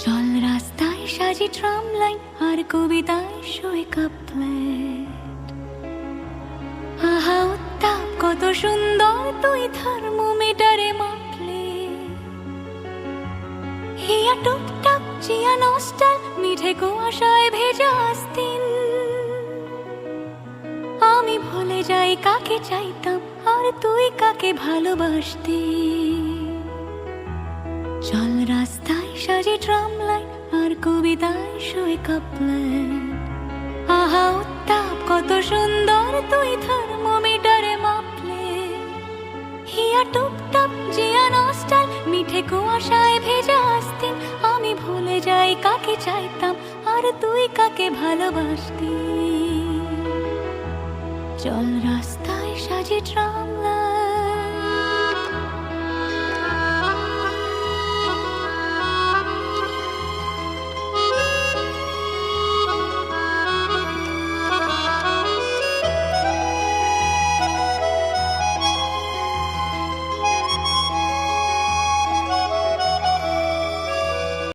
চল রাস্তায় সাজি ট্রাম লাইন আর কবিতায় শোয়ে কাপলেট। আহা উত্তাপ কত সুন্দর তুই থার্মোমিটারে মাপলে। হিয়া টুপটাপ চিয়া নস্টাল মিঠে কুয়াশায় ভেজা আস্তিন। আমি ভুলে যাই কাকে চাইতাম আর তুই কাকে ভালোবাসতি। চল রাস্তায় সাজি ট্রাম লাইন আর কবিতায় শোয়ে কাপলেট। আহা উত্তাপ কত সুন্দর তুই থার্মোমিটারে মাপলে। হিয়া টুপটাপ জিয়া নস্টাল মিঠে কুয়াশায় ভেজা আস্তিন। আমি ভুলে যাই কাকে চাইতাম আর তুই কাকে ভালোবাসতি। চল রাস্তায় সাজি ট্রাম লাইন।